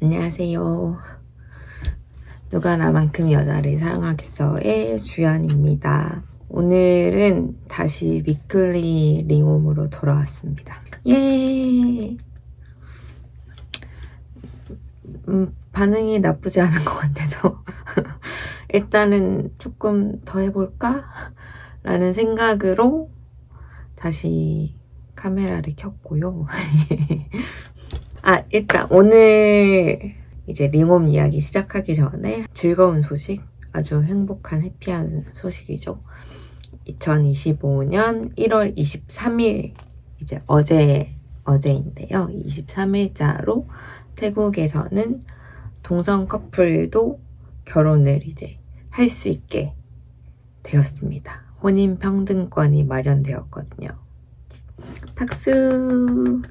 안녕하세요. 누가 나만큼 여자를 사랑하겠어의 주연입니다. 오늘은 다시 위클리 링홈으로 돌아왔습니다. 예! 반응이 나쁘지 않은 것 같아서 일단은 조금 더 해볼까? 라는 생각으로 다시 카메라를 켰고요. 일단 오늘 이제 링홈 이야기 시작하기 전에 즐거운 소식, 아주 행복한 해피한 소식이죠. 2025년 1월 23일, 이제 어제인데요. 23일자로 태국에서는 동성 커플도 결혼을 이제 할 수 있게 되었습니다. 혼인평등권이 마련되었거든요. 박수!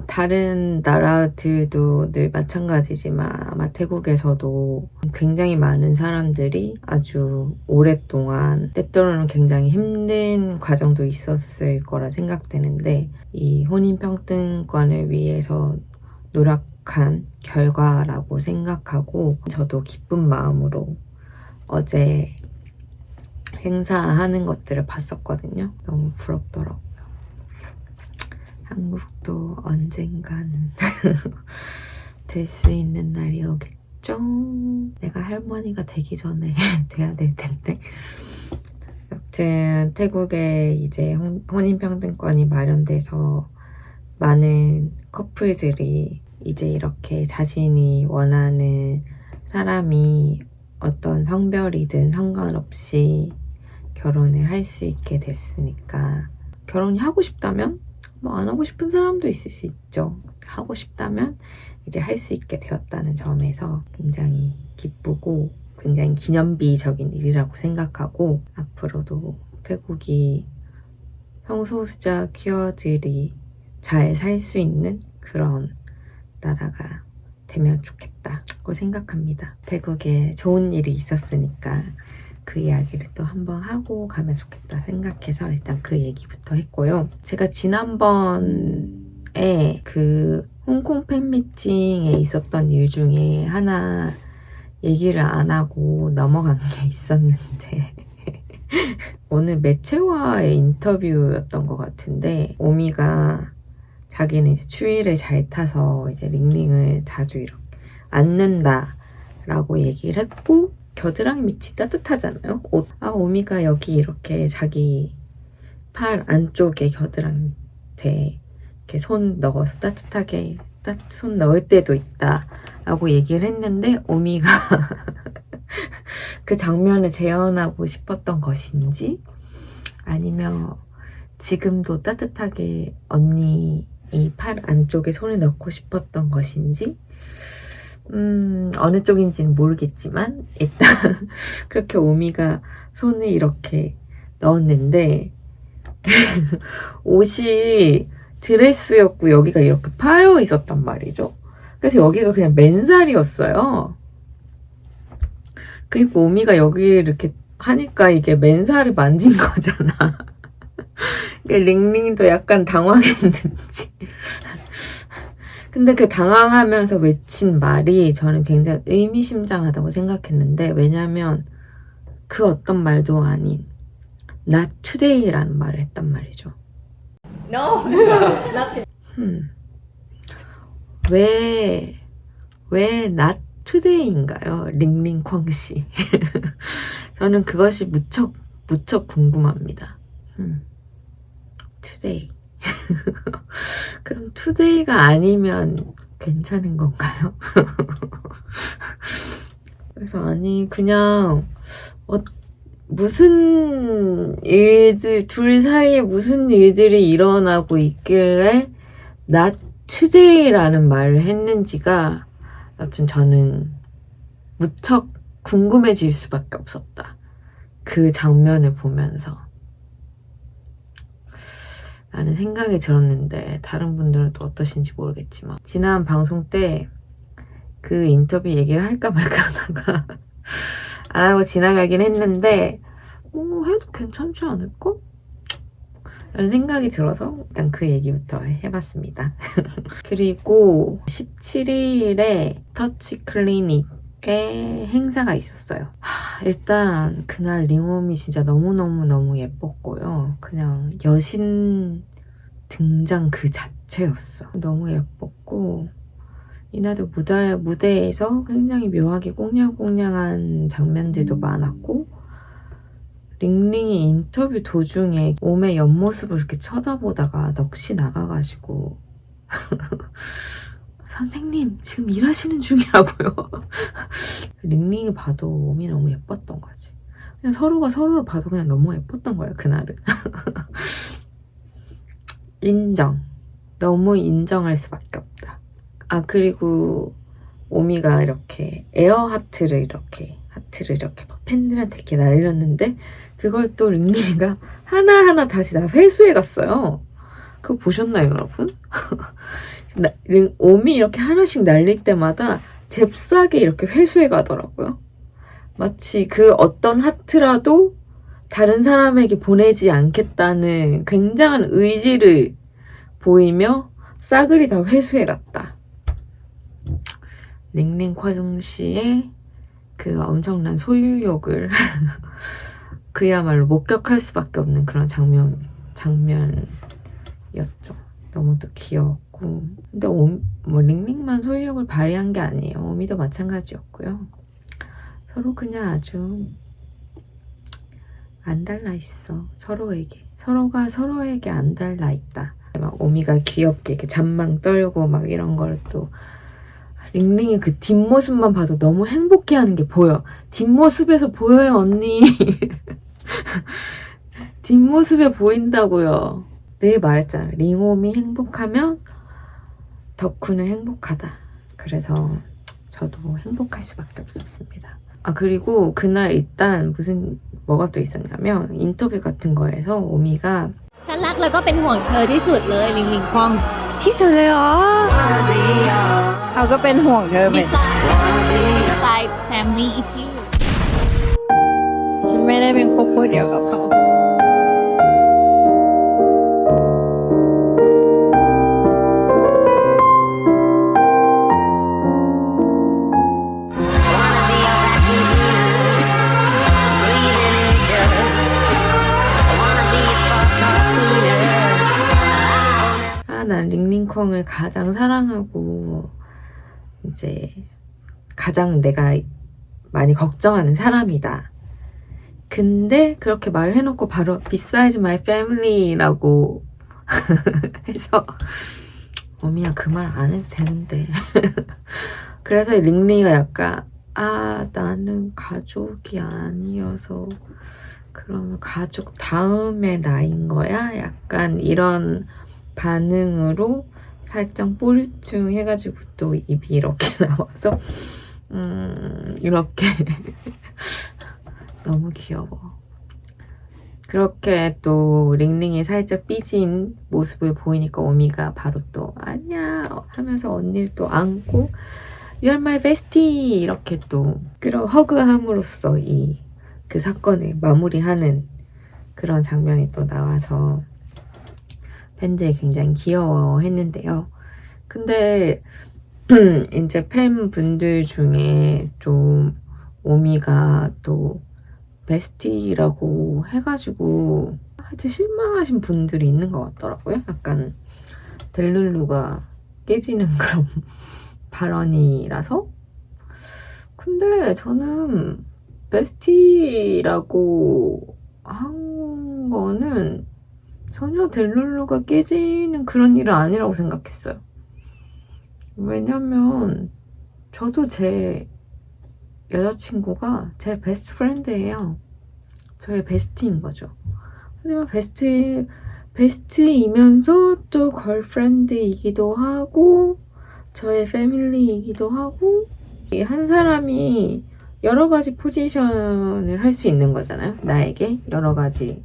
다른 나라들도 늘 마찬가지지만 아마 태국에서도 굉장히 많은 사람들이 아주 오랫동안, 때때로는 굉장히 힘든 과정도 있었을 거라 생각되는데, 이 혼인평등권을 위해서 노력한 결과라고 생각하고, 저도 기쁜 마음으로 어제 행사하는 것들을 봤었거든요. 너무 부럽더라고요. 한국도 언젠가는 될 수 있는 날이 오겠죠? 내가 할머니가 되기 전에 돼야 될 텐데. 여튼 태국에 이제 혼인평등권이 마련돼서 많은 커플들이 이제 이렇게 자신이 원하는 사람이 어떤 성별이든 상관없이 결혼을 할 수 있게 됐으니까, 결혼이 하고 싶다면 안 하고 싶은 사람도 있을 수 있죠. 하고 싶다면 이제 할 수 있게 되었다는 점에서 굉장히 기쁘고 굉장히 기념비적인 일이라고 생각하고, 앞으로도 태국이 성소수자 퀴어들이 잘 살 수 있는 그런 나라가 되면 좋겠다고 생각합니다. 태국에 좋은 일이 있었으니까 그 이야기를 또 한번 하고 가면 좋겠다 생각해서 일단 그 얘기부터 했고요. 제가 지난번에 그 홍콩 팬미팅에 있었던 일 중에 하나 얘기를 안 하고 넘어간 게 있었는데 어느 매체와의 인터뷰였던 것 같은데, 오미가 자기는 이제 추위를 잘 타서 이제 링링을 자주 이렇게 앉는다라고 얘기를 했고, 겨드랑이 밑이 따뜻하잖아요. 오미가 여기 이렇게 자기 팔 안쪽에 겨드랑이 밑에 이렇게 손 넣어서 따뜻하게 손 넣을 때도 있다 라고 얘기를 했는데, 오미가 그 장면을 재현하고 싶었던 것인지, 아니면 지금도 따뜻하게 언니 이 팔 안쪽에 손을 넣고 싶었던 것인지, 어느 쪽인지는 모르겠지만 일단 그렇게 오미가 손을 이렇게 넣었는데 옷이 드레스였고 여기가 이렇게 파여 있었단 말이죠. 그래서 여기가 그냥 맨살이었어요. 그리고 오미가 여기 이렇게 하니까 이게 맨살을 만진 거잖아. 링링도 약간 당황했는지 근데 그 당황하면서 외친 말이 저는 굉장히 의미심장하다고 생각했는데, 왜냐면 그 어떤 말도 아닌 Not today라는 말을 했단 말이죠. No, not 왜 Not today인가요? 링링쾅 씨. 저는 그것이 무척 궁금합니다. Today. 그럼 투데이가 아니면 괜찮은 건가요? 그래서 그냥 무슨 일들, 둘 사이에 무슨 일들이 일어나고 있길래 not today라는 말을 했는지가 여튼 저는 무척 궁금해질 수밖에 없었다. 그 장면을 보면서 라는 생각이 들었는데, 다른 분들은 또 어떠신지 모르겠지만, 지난 방송 때 그 인터뷰 얘기를 할까 말까 하다가 안 하고 지나가긴 했는데, 해도 괜찮지 않을까? 라는 생각이 들어서 일단 그 얘기부터 해봤습니다. 그리고 17일에 터치 클리닉에 행사가 있었어요. 일단 그날 링홈이 진짜 너무너무 예뻤고요. 그냥 여신 등장 그 자체였어. 너무 예뻤고 이날도 무대에서 굉장히 묘하게 꽁냥꽁냥한 장면들도 많았고 링링이 인터뷰 도중에 옴의 옆모습을 이렇게 쳐다보다가 넋이 나가가지고 선생님 지금 일하시는 중이라고요. 링링이 봐도 옴이 너무 예뻤던 거지. 그냥 서로가 서로를 봐도 그냥 너무 예뻤던 거예요 그날은. 인정. 너무 인정할 수밖에 없다. 아 그리고 오미가 이렇게 에어 하트를 이렇게 막 팬들한테 이렇게 날렸는데 그걸 또 링링이가 하나하나 다시 다 회수해 갔어요. 그거 보셨나요 여러분? 오미 이렇게 하나씩 날릴 때마다 잽싸게 이렇게 회수해 가더라고요. 마치 그 어떤 하트라도 다른 사람에게 보내지 않겠다는 굉장한 의지를 보이며 싸그리 다 회수해 갔다. 링링 콰중 씨의 그 엄청난 소유욕을 그야말로 목격할 수밖에 없는 그런 장면이었죠. 너무 또 귀여웠고. 근데 뭐 링링만 소유욕을 발휘한 게 아니에요. 오미도 마찬가지였고요. 서로 그냥 아주 안 달라 있어. 서로가 서로에게 안 달라 있다. 막 오미가 귀엽게 이렇게 잔망 떨고 막 이런 걸 또 링링이 그 뒷모습만 봐도 너무 행복해하는 게 보여. 뒷모습에서 보여요 언니. 뒷모습에 보인다고요. 늘 말했잖아요. 링홈이 행복하면 덕후는 행복하다. 그래서 저도 행복할 수밖에 없었습니다. 아 그리고 그날 일단 뭐가 또 있었냐면 인터뷰 같은 거에서 오미가 ฉันรักแล้วก็เป็นห่วงเธอที่สุดเลยลิงลิงควอง ที่สุดเลยเหรอเขาก็เป็นห่วงเธอเหมือน besides family it's you ฉันไม่ได้เป็นครอบครัวเดียวกับเขา 난 링링콩을 가장 사랑하고 이제 가장 내가 많이 걱정하는 사람이다. 근데 그렇게 말을 해놓고 바로 besides my family라고 해서 어미야 그 말 안 해도 되는데 그래서 링링이가 약간 나는 가족이 아니어서 그러면 가족 다음에 나인 거야? 약간 이런 반응으로 살짝 뽀르충 해가지고 또 입이 이렇게 나와서 이렇게 너무 귀여워. 그렇게 또 링링이 살짝 삐진 모습을 보이니까 오미가 바로 또 아니야 하면서 언니를 또 안고 You're my bestie 이렇게 또 허그함으로써 그 사건을 마무리하는 그런 장면이 또 나와서 팬들이 굉장히 귀여워했는데요. 근데 이제 팬분들 중에 좀 오미가 또 베스티라고 해가지고 하여튼 실망하신 분들이 있는 것 같더라고요. 약간 델룰루가 깨지는 그런 발언이라서. 근데 저는 베스티라고 한 거는 전혀 델룰루가 깨지는 그런 일은 아니라고 생각했어요. 왜냐면 저도 제 여자친구가 제 베스트 프렌드예요. 저의 베스트인 거죠. 하지만 베스트이면서 또 걸프렌드이기도 하고 저의 패밀리이기도 하고 한 사람이 여러 가지 포지션을 할 수 있는 거잖아요. 나에게 여러 가지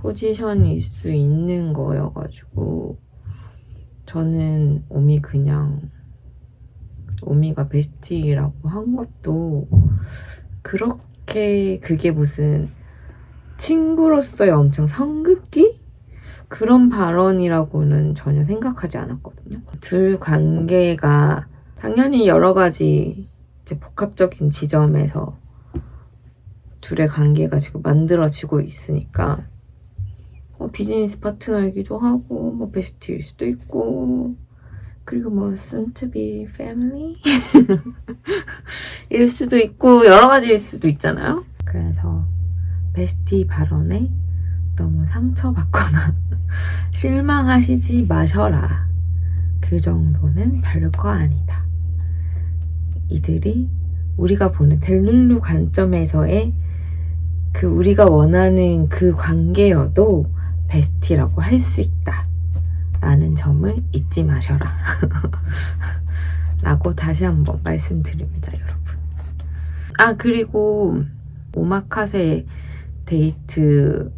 포지션일 수 있는 거여가지고 저는 오미가 베스티라고 한 것도 그렇게 그게 무슨 친구로서의 엄청 성급기? 그런 발언이라고는 전혀 생각하지 않았거든요. 둘 관계가 당연히 여러 가지 이제 복합적인 지점에서 둘의 관계가 지금 만들어지고 있으니까 비즈니스 파트너이기도 하고 뭐 베스트일 수도 있고 그리고 뭐 soon to be family 일 수도 있고 여러 가지일 수도 있잖아요. 그래서 베스티 발언에 너무 상처받거나 실망하시지 마셔라. 그 정도는 별거 아니다. 이들이 우리가 보는 델룰루 관점에서의 그 우리가 원하는 그 관계여도 베스티라고 할 수 있다. 라는 점을 잊지 마셔라. 라고 다시 한번 말씀드립니다, 여러분. 그리고 오마카세 데이트의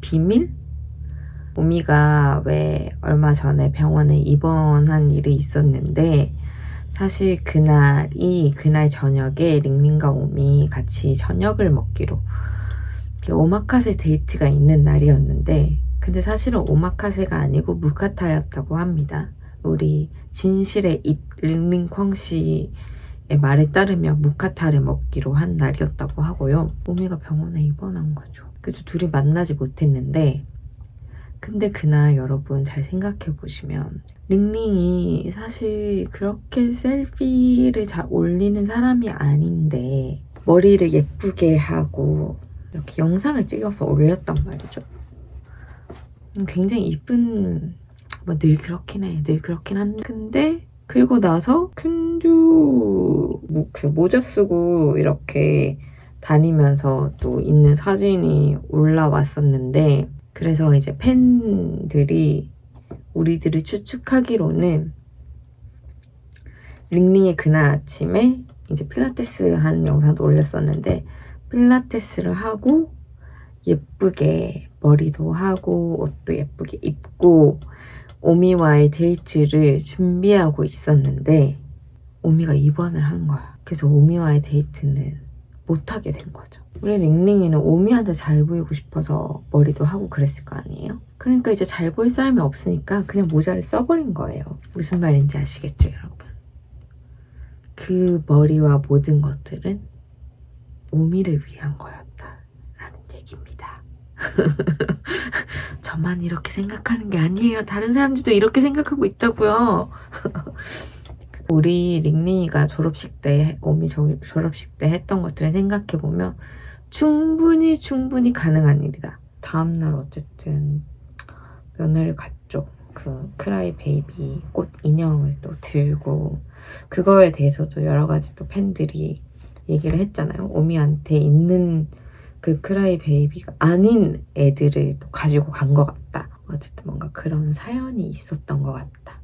비밀? 오미가 왜 얼마 전에 병원에 입원한 일이 있었는데 사실 그날 저녁에 링링과 오미 같이 저녁을 먹기로 오마카세 데이트가 있는 날이었는데 근데 사실은 오마카세가 아니고 무카타였다고 합니다. 우리 진실의 입 링링쾅 씨의 말에 따르면 무카타를 먹기로 한 날이었다고 하고요. 오미가 병원에 입원한 거죠. 그래서 둘이 만나지 못했는데 근데 그날 여러분 잘 생각해 보시면 링링이 사실 그렇게 셀피를 잘 올리는 사람이 아닌데 머리를 예쁘게 하고 이렇게 영상을 찍어서 올렸단 말이죠. 굉장히 이쁜 늘 그렇긴 해. 늘 그렇긴 한데 근데 그리고 나서 쿤두 그 모자 쓰고 이렇게 다니면서 또 있는 사진이 올라왔었는데 그래서 이제 팬들이 우리들이 추측하기로는 링링이 그날 아침에 이제 필라테스 한 영상도 올렸었는데 필라테스를 하고 예쁘게 머리도 하고 옷도 예쁘게 입고 오미와의 데이트를 준비하고 있었는데 오미가 입원을 한 거야. 그래서 오미와의 데이트는 못하게 된 거죠. 우리 링링이는 오미한테 잘 보이고 싶어서 머리도 하고 그랬을 거 아니에요? 그러니까 이제 잘 보일 사람이 없으니까 그냥 모자를 써버린 거예요. 무슨 말인지 아시겠죠, 여러분? 그 머리와 모든 것들은 오미를 위한 거였다라는 얘기입니다. 저만 이렇게 생각하는 게 아니에요. 다른 사람들도 이렇게 생각하고 있다고요. 우리 링링이가 졸업식 때, 오미 졸업식 때 했던 것들을 생각해보면 충분히 가능한 일이다. 다음날 어쨌든 면회를 갔죠. 그 크라이 베이비 꽃 인형을 또 들고 그거에 대해서도 여러 가지 또 팬들이 얘기를 했잖아요. 오미한테 있는 그 크라이 베이비가 아닌 애들을 또 가지고 간 것 같다. 어쨌든 뭔가 그런 사연이 있었던 것 같다.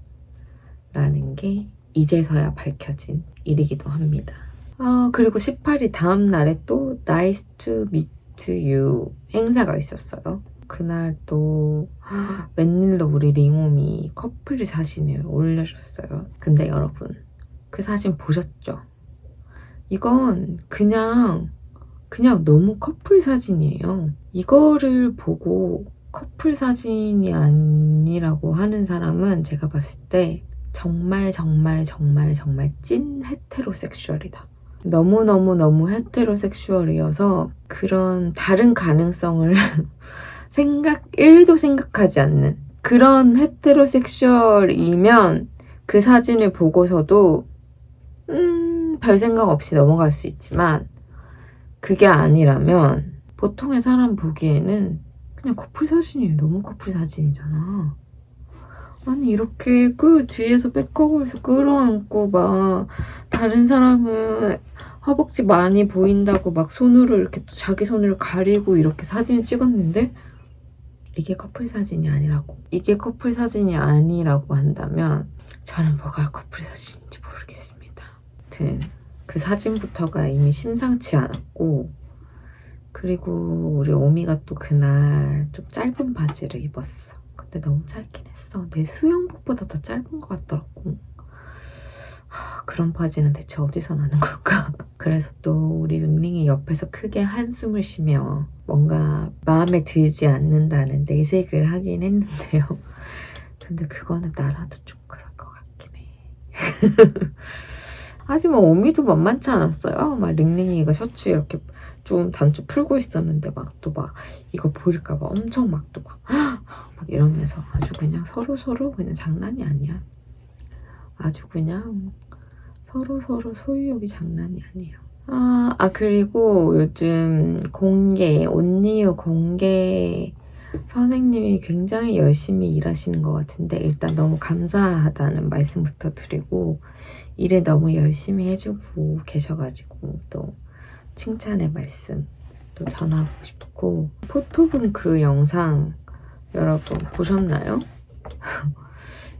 라는 게 이제서야 밝혀진 일이기도 합니다. 그리고 18일 다음 날에 또 Nice to meet you 행사가 있었어요. 그날 또 웬일로 우리 링오미 커플 사진을 올려줬어요. 근데 여러분 그 사진 보셨죠? 이건 그냥 너무 커플 사진이에요. 이거를 보고 커플 사진이 아니라고 하는 사람은 제가 봤을 때 정말 찐 헤테로섹슈얼이다. 너무 헤테로섹슈얼이어서 그런 다른 가능성을 1도 생각하지 않는 그런 헤테로섹슈얼이면 그 사진을 보고서도 별 생각 없이 넘어갈 수 있지만 그게 아니라면 보통의 사람 보기에는 그냥 커플 사진이에요. 너무 커플 사진이잖아. 아니 이렇게 그 뒤에서 백허그에서 끌어안고 막 다른 사람은 허벅지 많이 보인다고 막 손으로 이렇게 또 자기 손을 가리고 이렇게 사진을 찍었는데 이게 커플 사진이 아니라고. 이게 커플 사진이 아니라고 한다면 저는 뭐가 커플 사진인지 모르겠습니다. 아무튼 그 사진부터가 이미 심상치 않았고 그리고 우리 오미가 또 그날 좀 짧은 바지를 입었어. 근데 너무 짧긴 했어. 내 수영복보다 더 짧은 것 같더라고. 그런 바지는 대체 어디서 나는 걸까? 그래서 또 우리 링링이 옆에서 크게 한숨을 쉬며 뭔가 마음에 들지 않는다는 내색을 하긴 했는데요. 근데 그거는 나라도 좀 그럴 것 같긴 해. 하지만 오미도 만만치 않았어요. 막 링링이가 셔츠 이렇게 좀 단추 풀고 있었는데 막 또 막 이거 보일까봐 엄청 막 또 막 이러면서 아주 그냥 서로 그냥 장난이 아니야. 아주 그냥 서로 소유욕이 장난이 아니에요. 그리고 요즘 온리유 공개 선생님이 굉장히 열심히 일하시는 것 같은데 일단 너무 감사하다는 말씀부터 드리고 일을 너무 열심히 해주고 계셔가지고 또 칭찬의 말씀 또 전하고 싶고 포토북 그 영상 여러분 보셨나요?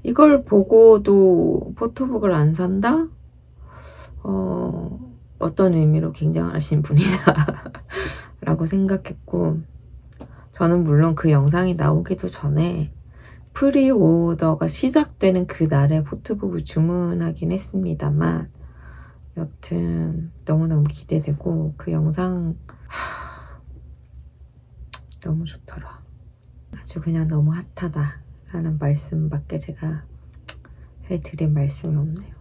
이걸 보고도 포토북을 안 산다? 어떤 의미로 굉장하신 분이다 라고 생각했고 저는 물론 그 영상이 나오기도 전에 프리오더가 시작되는 그날에 포토북을 주문하긴 했습니다만 여튼 너무너무 기대되고 그 영상 너무 좋더라. 아주 그냥 너무 핫하다 라는 말씀밖에 제가 해드릴 말씀이 없네요.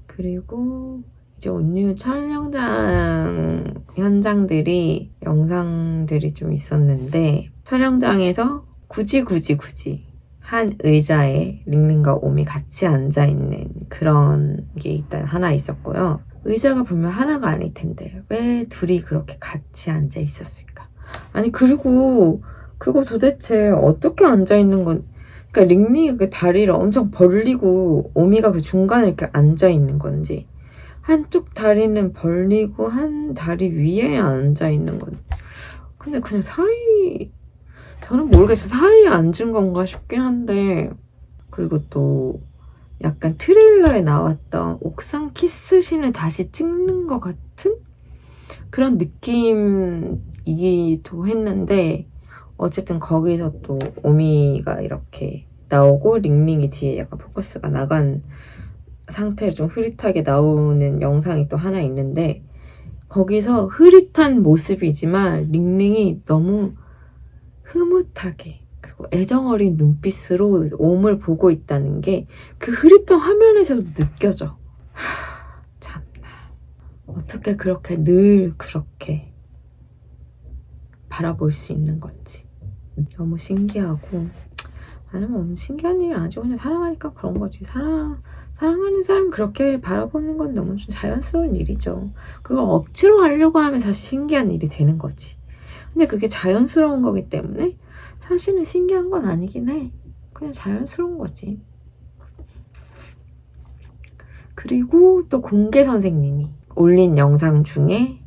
그리고 이제 온리유 촬영장 현장들이 영상들이 좀 있었는데 촬영장에서 굳이 한 의자에 링링과 오미 같이 앉아있는 그런 게 일단 하나 있었고요. 의자가 분명 하나가 아닐 텐데 왜 둘이 그렇게 같이 앉아 있었을까? 아니 그리고 그거 도대체 어떻게 앉아있는 건 그러니까 링링이가 그 다리를 엄청 벌리고 오미가 그 중간에 이렇게 앉아있는 건지 한쪽 다리는 벌리고 한 다리 위에 앉아있는 건지 근데 그냥 저는 모르겠어요. 사이에 앉은 건가 싶긴 한데 그리고 또 약간 트레일러에 나왔던 옥상 키스신을 다시 찍는 것 같은 그런 느낌이기도 했는데 어쨌든 거기서 또 오미가 이렇게 나오고 링링이 뒤에 약간 포커스가 나간 상태로 좀 흐릿하게 나오는 영상이 또 하나 있는데 거기서 흐릿한 모습이지만 링링이 너무 흐뭇하게 그리고 애정어린 눈빛으로 옴을 보고 있다는 게 그 흐릿한 화면에서도 느껴져. 참나 어떻게 그렇게 늘 그렇게 바라볼 수 있는 건지 너무 신기하고 아니면 신기한 일은 아니고 그냥 사랑하니까 그런 거지. 사랑하는 사람 그렇게 바라보는 건 너무 좀 자연스러운 일이죠. 그걸 억지로 하려고 하면 사실 신기한 일이 되는 거지. 근데 그게 자연스러운 거기 때문에 사실은 신기한 건 아니긴 해. 그냥 자연스러운 거지. 그리고 또 공개 선생님이 올린 영상 중에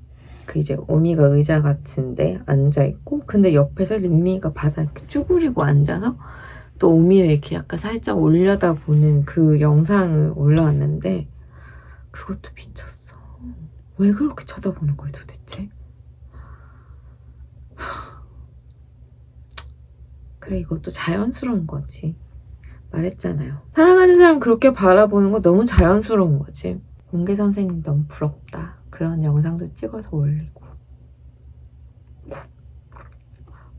그 이제 오미가 의자 같은데 앉아있고 근데 옆에서 링링이가 바닥 이렇게 쭈그리고 앉아서 또 오미를 이렇게 약간 살짝 올려다보는 그 영상을 올라왔는데 그것도 미쳤어. 왜 그렇게 쳐다보는 거야 도대체? 그래 이것도 자연스러운 거지. 말했잖아요. 사랑하는 사람 그렇게 바라보는 거 너무 자연스러운 거지. 공개 선생님 너무 부럽다. 그런 영상도 찍어서 올리고.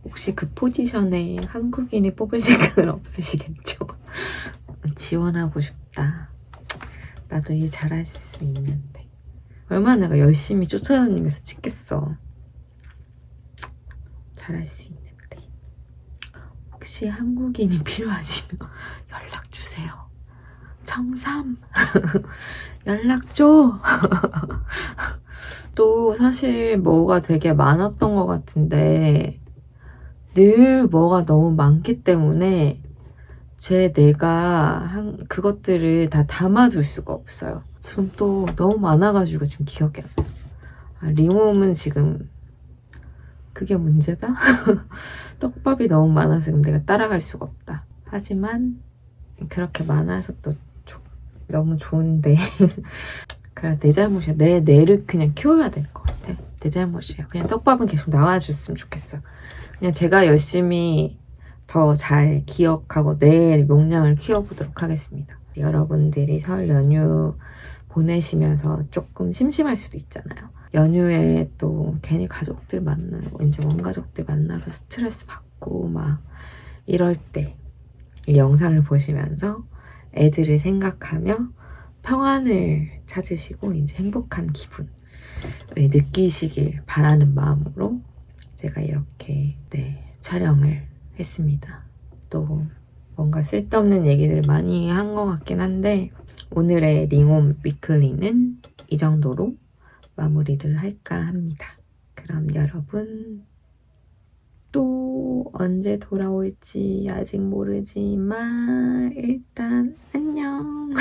혹시 그 포지션에 한국인이 뽑을 생각은 없으시겠죠? 지원하고 싶다. 나도 일 잘할 수 있는데. 얼마나 내가 열심히 쫓아다니면서 찍겠어. 잘할 수 있는데. 혹시 한국인이 필요하시면 연락주세요. 청삼 연락줘. 또 사실 뭐가 되게 많았던 것 같은데 늘 뭐가 너무 많기 때문에 내가 그것들을 다 담아둘 수가 없어요. 지금 또 너무 많아가지고 지금 기억이 안 나. 리몸은 지금 그게 문제다? 떡밥이 너무 많아서 지금 내가 따라갈 수가 없다. 하지만 그렇게 많아서 또 너무 좋은데 그래 내 잘못이야. 내 뇌를 그냥 키워야 될 것 같아. 내 잘못이야. 그냥 떡밥은 계속 나와줬으면 좋겠어. 그냥 제가 열심히 더 잘 기억하고 내 용량을 키워보도록 하겠습니다. 여러분들이 설 연휴 보내시면서 조금 심심할 수도 있잖아요. 연휴에 또 괜히 가족들 만나고 이제 원가족들 만나서 스트레스 받고 막 이럴 때 이 영상을 보시면서 애들을 생각하며 평안을 찾으시고 이제 행복한 기분을 느끼시길 바라는 마음으로 제가 이렇게 촬영을 했습니다. 또 뭔가 쓸데없는 얘기를 많이 한 것 같긴 한데 오늘의 링홈 위클리는 이 정도로 마무리를 할까 합니다. 그럼 여러분 또 언제 돌아올지 아직 모르지만 일단 안녕.